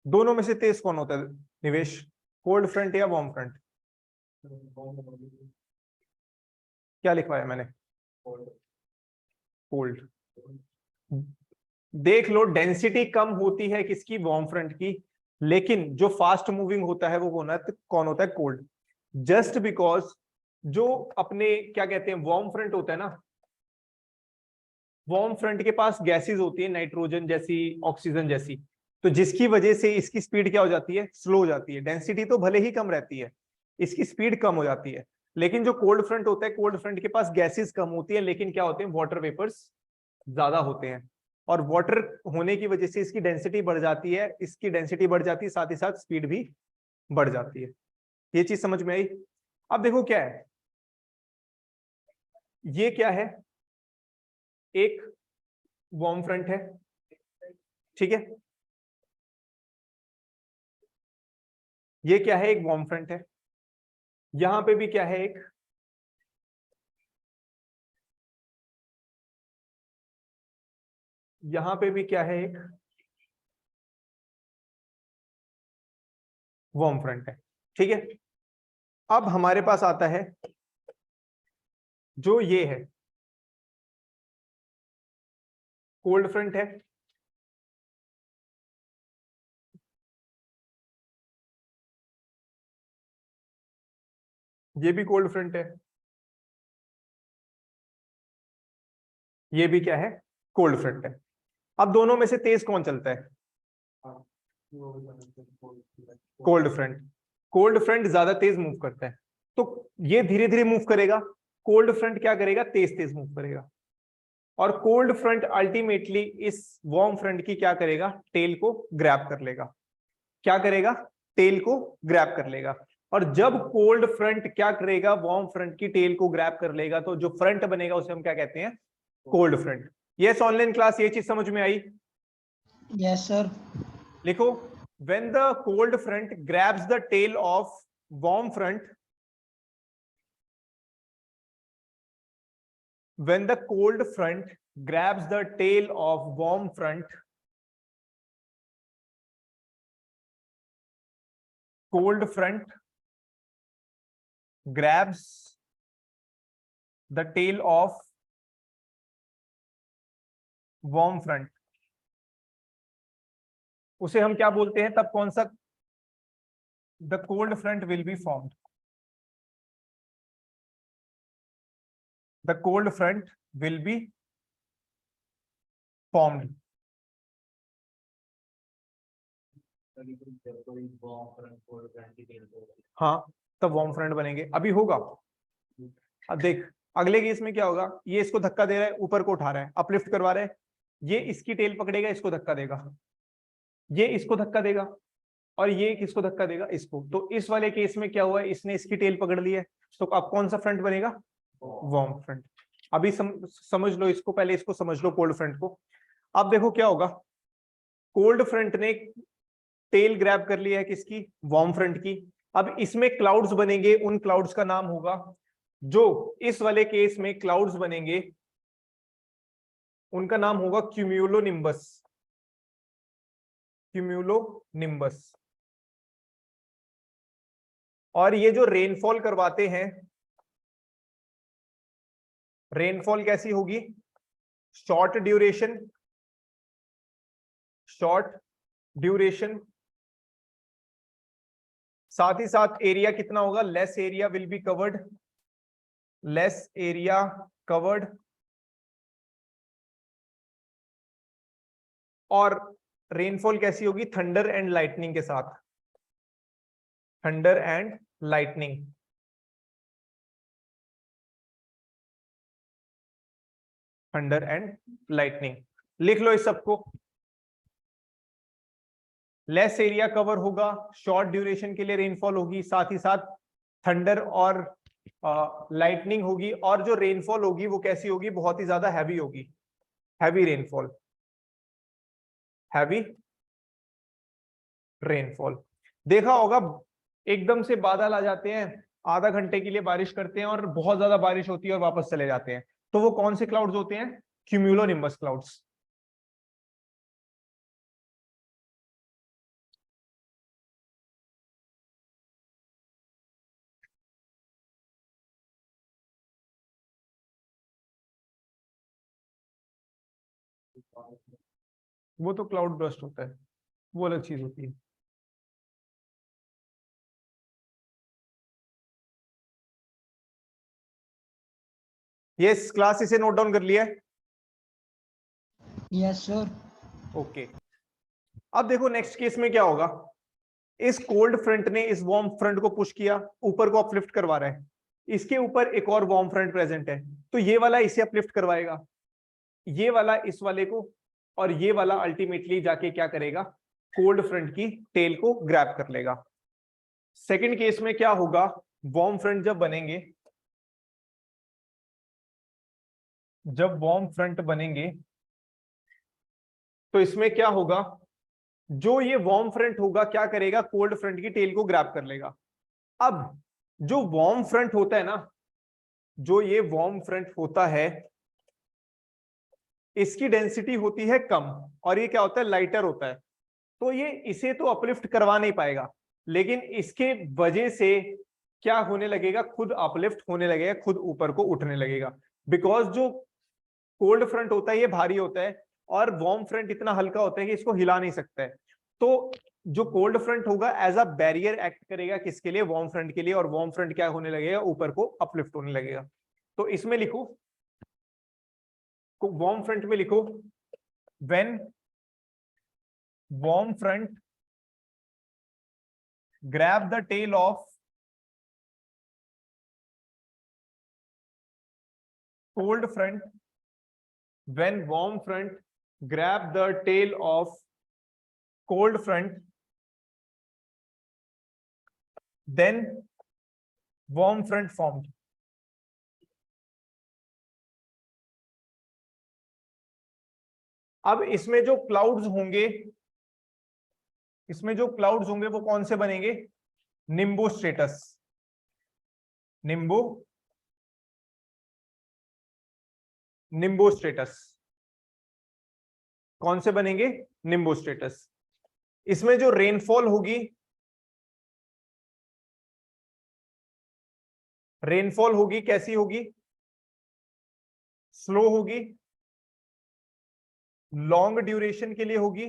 दोनों में से तेज कौन होता है निवेश, कोल्ड फ्रंट या वार्म फ्रंट? क्या लिखवाया मैंने? कोल्ड। देख लो, डेंसिटी कम होती है किसकी, वार्म फ्रंट की, लेकिन जो फास्ट मूविंग होता है वो कौन होता है, कोल्ड। जस्ट बिकॉज जो अपने क्या कहते हैं वार्म फ्रंट होता है ना, वार्म फ्रंट के पास गैसेस होती है, नाइट्रोजन जैसी, ऑक्सीजन जैसी, तो जिसकी वजह से इसकी स्पीड क्या हो जाती है, स्लो हो जाती है। डेंसिटी तो भले ही कम रहती है, इसकी स्पीड कम हो जाती है। लेकिन जो कोल्ड फ्रंट होता है, कोल्ड फ्रंट के पास गैसेस कम होती है, लेकिन क्या होते हैं, वाटर वेपर्स ज्यादा होते हैं, और वाटर होने की वजह से इसकी डेंसिटी बढ़ जाती है, इसकी डेंसिटी बढ़ जाती है, साथ ही साथ स्पीड भी बढ़ जाती है। ये चीज समझ में आई? अब देखो क्या है, ये क्या है, एक वार्म फ्रंट है, ठीक है, ये क्या है, एक वार्म फ्रंट है। यहां पे भी क्या है, एक यहां पे भी क्या है, एक वार्म फ्रंट है, ठीक है। अब हमारे पास आता है जो ये है, कोल्ड फ्रंट है, ये भी कोल्ड फ्रंट है, ये भी क्या है, कोल्ड फ्रंट है। अब दोनों में से तेज कौन चलता है, कोल्ड फ्रंट। कोल्ड फ्रंट ज्यादा तेज मूव करता है, तो ये धीरे धीरे मूव करेगा, कोल्ड फ्रंट क्या करेगा, तेज तेज मूव करेगा। और कोल्ड फ्रंट अल्टीमेटली इस वार्म फ्रंट की क्या करेगा, टेल को ग्रैब कर लेगा। क्या करेगा, टेल को ग्रैब कर लेगा। और जब कोल्ड फ्रंट क्या करेगा, वार्म फ्रंट की टेल को ग्रैब कर लेगा, तो जो फ्रंट बनेगा उसे हम क्या कहते हैं, cold front. Yes, online class ये चीज समझ में आई? Yes sir. लिखो, when the cold front grabs the tail of warm front, when the cold front grabs the tail of warm front, cold front grabs the tail of warm front, उसे हम क्या बोलते हैं, तब कौन सा, the cold front will be formed, the cold front will be formed। हाँ, तब वार्म फ्रंट बनेंगे, अभी होगा। अब देख, अगले केस में क्या होगा, ये इसको धक्का दे रहा है, ऊपर को उठा रहा है, अपलिफ्ट करवा रहा है, ये इसकी टेल पकड़ेगा, इसको धक्का देगा, ये इसको धक्का देगा, और ये किसको धक्का देगा, इसको। तो इस वाले केस में क्या हुआ है, इसने इसकी टेल पकड़ ली है, तो अब कौन सा फ्रंट बनेगा, वार्म फ्रंट। अभी समझ लो इसको, पहले इसको समझ लो कोल्ड फ्रंट को। अब देखो क्या होगा, कोल्ड फ्रंट ने टेल ग्रैब कर लिया है किसकी, वार्म फ्रंट की। अब इसमें क्लाउड्स बनेंगे, उन क्लाउड्स का नाम होगा, जो इस वाले केस में क्लाउड्स बनेंगे उनका नाम होगा क्यूम्यूलोनिम्बस, क्यूम्यूलोनिम्बस। और ये जो रेनफॉल करवाते हैं, रेनफॉल कैसी होगी, शॉर्ट ड्यूरेशन, शॉर्ट ड्यूरेशन, साथ ही साथ एरिया कितना होगा, less area will be covered, less area covered. और रेनफॉल कैसी होगी, थंडर एंड लाइटनिंग के साथ, thunder and lightning. Thunder and lightning, लिख लो इस सबको। लेस एरिया कवर होगा, शॉर्ट ड्यूरेशन के लिए रेनफॉल होगी, साथ ही साथ थंडर और लाइटनिंग होगी, और जो रेनफॉल होगी वो कैसी होगी, बहुत ही ज्यादा हैवी होगी, हैवी रेनफॉल, हैवी रेनफॉल। देखा होगा एकदम से बादल आ जाते हैं, आधा घंटे के लिए बारिश करते हैं और बहुत ज्यादा बारिश होती है और वापस चले जाते हैं, तो वो कौन से क्लाउड्स होते हैं, क्यूमुलोनिम्बस क्लाउड्स। वो तो क्लाउड बर्स्ट होता है, वो अलग चीज होती है। यस क्लास, इसे नोट डाउन कर लिया है। Yes sir. ओके, अब देखो नेक्स्ट केस में क्या होगा। इस कोल्ड फ्रंट ने इस वार्म फ्रंट को पुश किया, ऊपर को अपलिफ्ट करवा रहा है, इसके ऊपर एक और वार्म फ्रंट प्रेजेंट है, तो ये वाला इसे अपलिफ्ट करवाएगा, ये वाला इस वाले को, और ये वाला अल्टीमेटली जाके क्या करेगा, कोल्ड फ्रंट की टेल को ग्रैब कर लेगा। सेकंड केस में क्या होगा, वार्म फ्रंट जब बनेंगे, जब वार्म फ्रंट बनेंगे तो इसमें क्या होगा, जो ये वार्म फ्रंट होगा क्या करेगा, कोल्ड फ्रंट की टेल को ग्रैब कर लेगा। अब जो वार्म फ्रंट होता है ना, जो ये वार्म फ्रंट होता है, इसकी डेंसिटी होती है कम, और ये क्या होता है, लाइटर होता है, तो ये इसे तो अपलिफ्ट करवा नहीं पाएगा, लेकिन इसके वजह से क्या होने लगेगा, खुद अपलिफ्ट होने लगेगा, खुद ऊपर को उठने लगेगा, बिकॉज जो कोल्ड फ्रंट होता है ये भारी होता है, और वार्म फ्रंट इतना हल्का होता है कि इसको हिला नहीं सकता है। तो जो कोल्ड फ्रंट होगा एज अ बैरियर एक्ट करेगा किसके लिए, वार्म फ्रंट के लिए, और वार्म फ्रंट क्या होने लगेगा, ऊपर को अपलिफ्ट होने लगेगा। तो इसमें लिखो, वार्म फ्रंट में लिखो, when warm front grab the tail of cold front, when warm front grab the tail of cold front, then warm front formed. अब इसमें जो क्लाउड्स होंगे, इसमें जो क्लाउड्स होंगे वो कौन से बनेंगे, निम्बो स्टेटस, निम्बो निम्बो स्टेटस, कौन से बनेंगे, निम्बो स्टेटस। इसमें जो रेनफॉल होगी, रेनफॉल होगी कैसी होगी, स्लो होगी, लॉन्ग ड्यूरेशन के लिए होगी,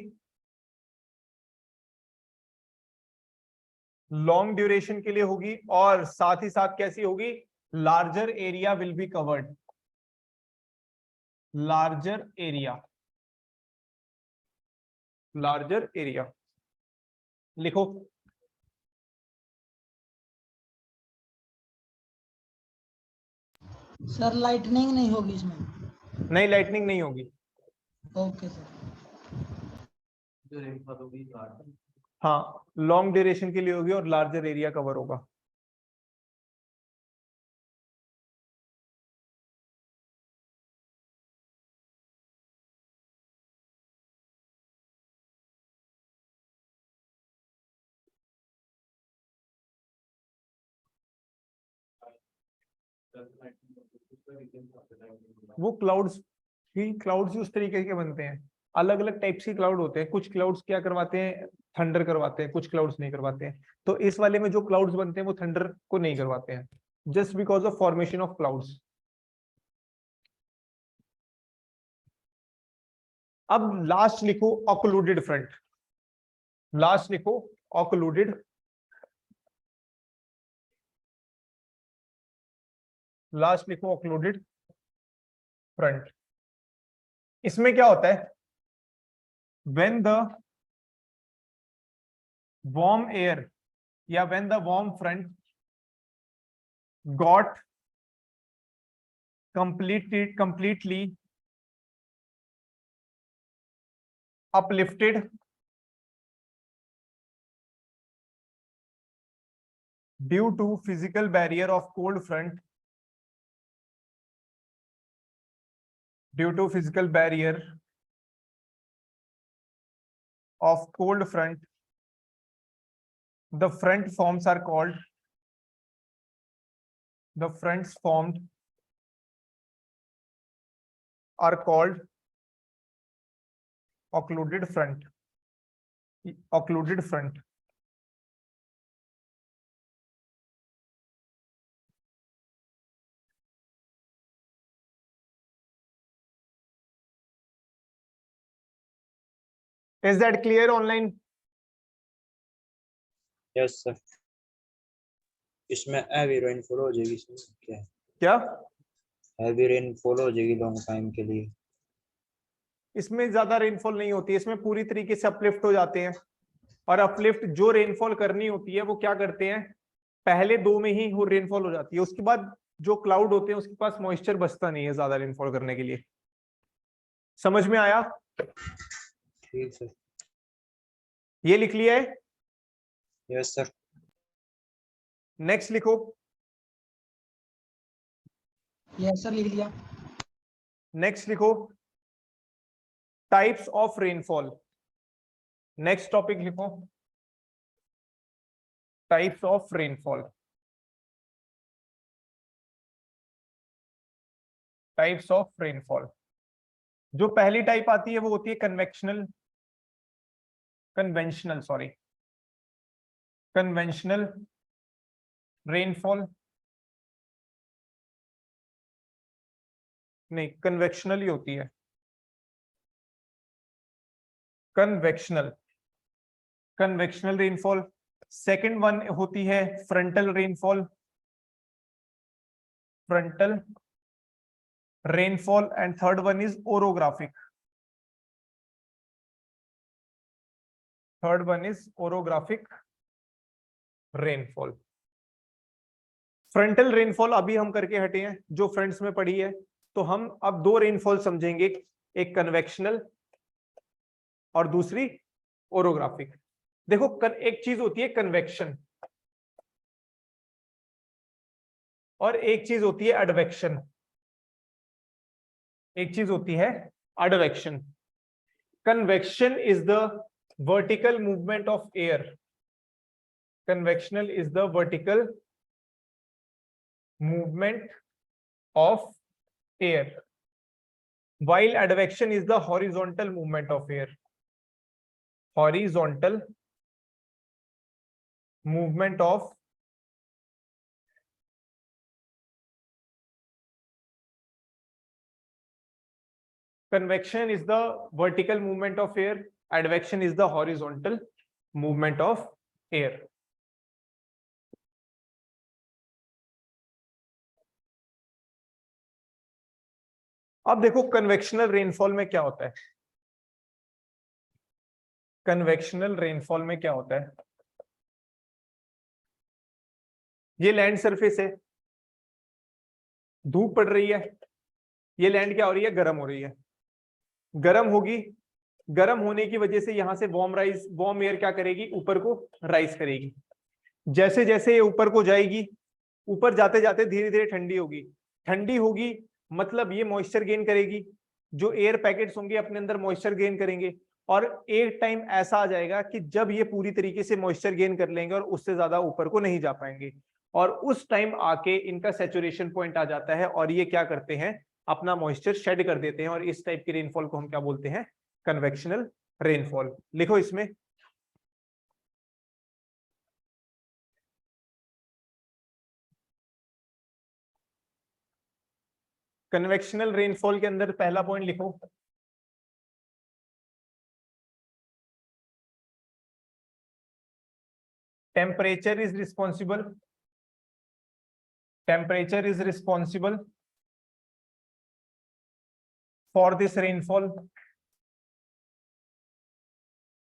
लॉन्ग ड्यूरेशन के लिए होगी, और साथ ही साथ कैसी होगी, larger area will be covered, larger area, larger area लिखो। सर लाइटनिंग नहीं होगी इसमें। नहीं, लाइटनिंग नहीं होगी। Okay sir. हाँ, लॉन्ग ड्यूरेशन के लिए होगी और लार्जर एरिया कवर होगा। वो क्लाउड्स ही, क्लाउड्स उस तरीके के बनते हैं, अलग अलग टाइप्स के क्लाउड होते हैं, कुछ क्लाउड्स क्या करवाते हैं, थंडर करवाते हैं, कुछ क्लाउड्स नहीं करवाते हैं। तो इस वाले में जो क्लाउड्स बनते हैं वो थंडर को नहीं करवाते हैं, just because of formation of clouds. अब लास्ट लिखो ऑक्लूडेड फ्रंट, लास्ट लिखो ऑक्लूडेड, लास्ट लिखो ऑक्लूडेड फ्रंट। इसमें क्या होता है, व्हेन द वार्म एयर या when the warm front got completely uplifted due to physical barrier of cold front, due to physical barrier of cold front, the front forms are called, the fronts formed are called occluded front, occluded front. Is that clear online? Yes sir. इसमें heavy rainfall हो जाएगी, इसमें क्या है? क्या heavy rainfall हो जाएगी long time के लिए। इसमें ज्यादा रेनफॉल नहीं होती है, इसमें पूरी तरीके से अपलिफ्ट हो जाते हैं। और अपलिफ्ट जो रेनफॉल करनी होती है वो क्या करते हैं, पहले 2 में ही वो रेनफॉल हो जाती है, उसके बाद जो क्लाउड होते हैं उसके पास मॉइस्चर बचता नहीं है ज्यादा रेनफॉल करने के लिए। समझ में आया? ठीक सर। ये लिख लिया है? Yes sir. नेक्स्ट लिखो। यस सर लिख लिया। नेक्स्ट लिखो types of rainfall. Next topic लिखो types of rainfall. Types of rainfall, जो पहली टाइप आती है वो होती है convectional, conventional sorry, conventional rainfall, नहीं कन्वेक्शनल ही होती है, convectional, convectional rainfall. Second one होती है frontal rainfall, frontal rainfall, and third one is orographic, third one is orographic rainfall. Frontal rainfall अभी हम करके हटे हैं, जो फ्रंट्स में पड़ी है, तो हम अब 2 रेनफॉल समझेंगे, एक कन्वेक्शनल और दूसरी ओरोग्राफिक। देखो एक चीज होती है कन्वेक्शन और एक चीज होती है एडवेक्शन, एक चीज होती है advection. Convection is the vertical movement of air, convectional is the vertical movement of air, while advection is the horizontal movement of air, horizontal movement of convection is the vertical movement of air, advection is the horizontal movement of air. अब देखो convectional rainfall में क्या होता है, convectional rainfall में क्या होता है, ये लैंड सरफेस है, धूप पड़ रही है, ये लैंड क्या हो रही है, गर्म हो रही है, गर्म होगी, गर्म होने की वजह से यहां से वार्म एयर क्या करेगी, ऊपर को राइज करेगी। जैसे जैसे ये ऊपर को जाएगी, ऊपर जाते जाते धीरे धीरे ठंडी होगी, ठंडी होगी मतलब ये मॉइस्चर गेन करेगी, जो एयर पैकेट्स होंगे अपने अंदर मॉइस्चर गेन करेंगे, और एक टाइम ऐसा आ जाएगा कि जब ये पूरी तरीके से मॉइस्चर गेन कर लेंगे और उससे ज्यादा ऊपर को नहीं जा पाएंगे, और उस टाइम आके इनका सैचुरेशन पॉइंट आ जाता है और ये क्या करते हैं, अपना मॉइस्चर शेड कर देते हैं, और इस टाइप की रेनफॉल को हम क्या बोलते हैं, कन्वेक्शनल रेनफॉल। लिखो इसमें कन्वेक्शनल रेनफॉल के अंदर पहला पॉइंट लिखो temperature is responsible, temperature is responsible for this rainfall.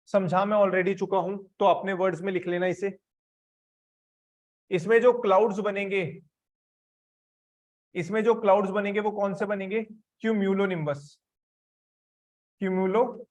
समझा मैं ऑलरेडी चुका हूं, तो अपने वर्ड्स में लिख लेना इसे। इसमें जो क्लाउड्स बनेंगे, इसमें जो क्लाउड्स बनेंगे वो कौन से बनेंगे, क्यूम्यूलोनिम्बस, क्यूम्यूलोनिम्बस।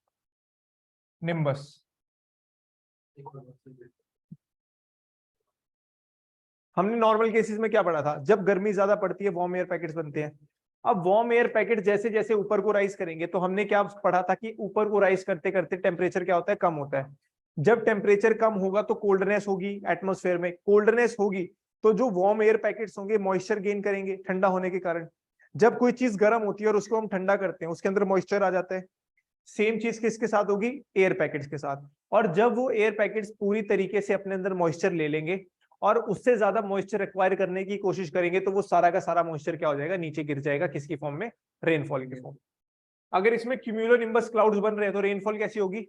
हमने नॉर्मल केसेस में क्या पढ़ा था, जब गर्मी ज्यादा पड़ती है वार्म एयर पैकेट्स बनते हैं। अब वार्म एयर पैकेट जैसे जैसे ऊपर को राइज करेंगे तो हमने क्या पढ़ा था कि ऊपर को राइज करते करते टेम्परेचर क्या होता है, कम होता है। जब टेम्परेचर कम होगा तो कोल्डनेस होगी एटमॉस्फेयर में, कोल्डनेस होगी तो जो वार्म एयर पैकेट्स होंगे मॉइस्चर गेन करेंगे ठंडा होने के कारण। जब कोई चीज गर्म होती है और उसको हम ठंडा करते हैं उसके अंदर मॉइस्चर आ जाता है। सेम चीज किसके साथ होगी, एयर पैकेट्स के साथ। और जब वो एयर पैकेट्स पूरी तरीके से अपने अंदर मॉइस्चर ले लेंगे और उससे ज्यादा मॉइस्चर एक्वायर करने की कोशिश करेंगे तो वो सारा का सारा मॉइस्चर क्या हो जाएगा, नीचे गिर जाएगा। किसकी फॉर्म में, रेनफॉल की फॉर्म। अगर इसमें क्यूमुलोनिम्बस क्लाउड्स बन रहे हैं तो रेनफॉल कैसी होगी,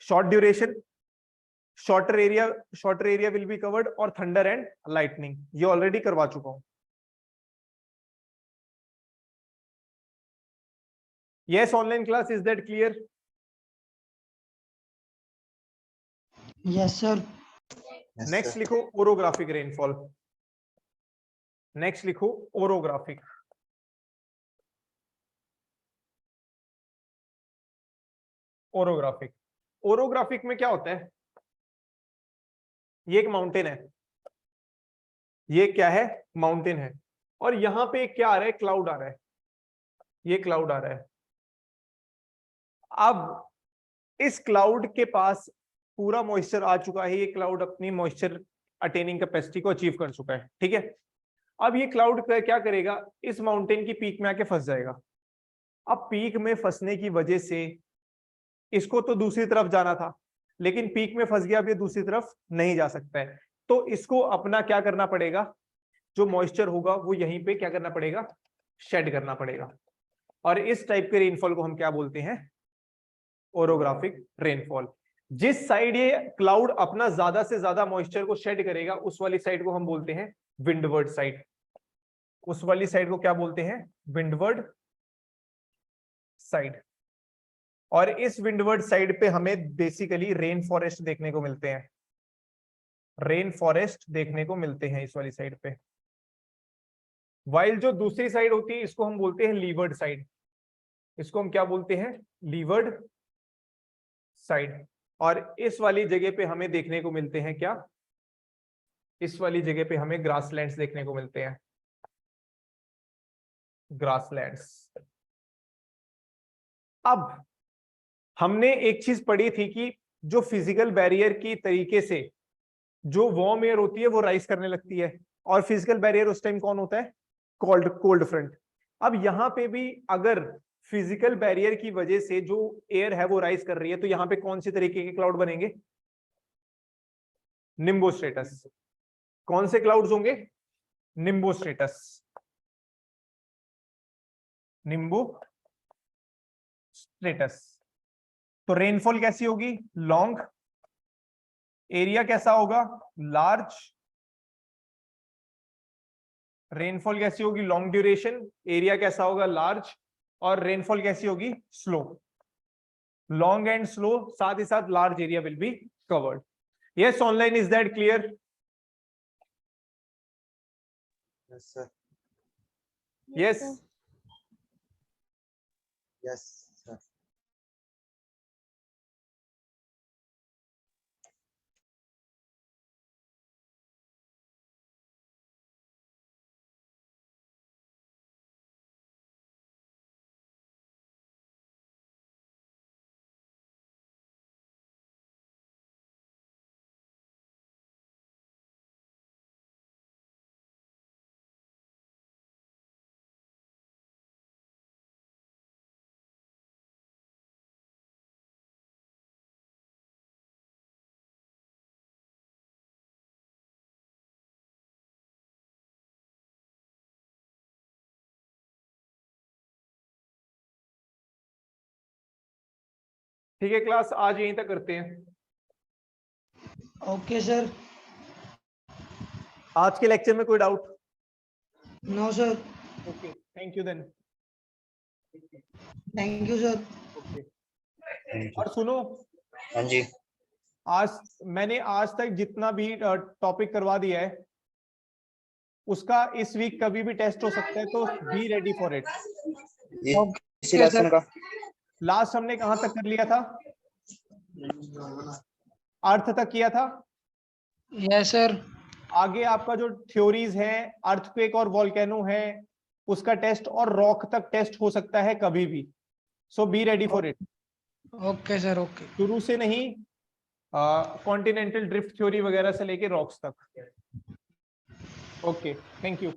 short duration, shorter area will be covered, और थंडर एंड लाइटनिंग, ये ऑलरेडी करवा चुका हूं। Yes, online class, is that clear? Yes, sir. Yes, Next sir. लिखो orographic rainfall. Next लिखो orographic. Orographic. Orographic में क्या होता है, ये एक माउंटेन है, ये क्या है, माउंटेन है, और यहां पे क्या आ रहा है, क्लाउड आ रहा है, ये क्लाउड आ रहा है। अब इस क्लाउड के पास पूरा मॉइस्चर आ चुका है, ये क्लाउड अपनी मॉइस्चर अटेनिंग कैपेसिटी को अचीव कर चुका है, ठीक है। अब ये क्लाउड क्या करेगा, इस माउंटेन की पीक में आके फंस जाएगा। अब पीक में फंसने की वजह से इसको तो दूसरी तरफ जाना था, लेकिन पीक में फंस गया, अब ये दूसरी तरफ नहीं जा सकता है, तो इसको अपना क्या करना पड़ेगा, जो मॉइस्चर होगा वो यहीं पे क्या करना पड़ेगा, शेड करना पड़ेगा। और इस टाइप के रेनफॉल को हम क्या बोलते हैं, ओरोग्राफिक रेनफॉल। जिस साइड ये क्लाउड अपना ज्यादा से ज्यादा मॉइस्चर को शेड करेगा उस वाली साइड को हम बोलते हैं विंडवर्ड साइड। उस वाली साइड को क्या बोलते हैं, विंडवर्ड साइड। और इस विंडवर्ड साइड पे हमें बेसिकली रेन फॉरेस्ट देखने को मिलते हैं, रेन फॉरेस्ट देखने को मिलते हैं इस वाली साइड पे। वाइल जो दूसरी साइड होती है इसको हम बोलते हैं लीवर्ड साइड, इसको हम क्या बोलते हैं, लीवर्ड साइड। और इस वाली जगह पे हमें देखने को मिलते हैं क्या, इस वाली जगह पे हमें ग्रासलैंड्स देखने को मिलते हैं, ग्रासलैंड्स। अब हमने एक चीज पढ़ी थी कि जो फिजिकल बैरियर की तरीके से जो वार्म एयर होती है वो राइज करने लगती है, और फिजिकल बैरियर उस टाइम कौन होता है, कोल्ड फ्रंट। अब यहां पे भी अगर फिजिकल बैरियर की वजह से जो एयर है वो राइज कर रही है तो यहां पे कौन सी तरीके के क्लाउड बनेंगे, निम्बोस्ट्रेटस। कौन से क्लाउड्स होंगे, निम्बोस्ट्रेटस, निम्बोस्ट्रेटस। तो रेनफॉल कैसी होगी, लॉन्ग, एरिया कैसा होगा, लार्ज, रेनफॉल कैसी होगी, लॉन्ग ड्यूरेशन, एरिया कैसा होगा, लार्ज, और रेनफॉल कैसी होगी, स्लो, लॉन्ग एंड स्लो, साथ ही साथ large area will be covered. Yes online, is that clear? Yes, sir. Yes Yes, sir. ठीक है क्लास, आज यहीं तक करते हैं। Okay, sir. आज के लेक्चर में कोई doubt? No, sir. Okay, thank you then. Thank you, sir. Okay, Thank you. और सुनो, हाँ जी। मैंने आज तक जितना भी टॉपिक करवा दिया है उसका इस वीक कभी भी टेस्ट हो सकता है, तो बी रेडी फॉर इट। इसी लेसन का लास्ट हमने कहां तक कर लिया था, अर्थ तक किया था। Yes, sir. आगे आपका जो थ्योरीज है, अर्थक्वेक और वॉल्केनो है, उसका टेस्ट और रॉक तक टेस्ट हो सकता है कभी भी। So be ready for it. Okay sir, okay. शुरू से नहीं, कॉन्टिनेंटल ड्रिफ्ट थ्योरी वगैरह से लेके रॉक्स तक। Okay, thank you.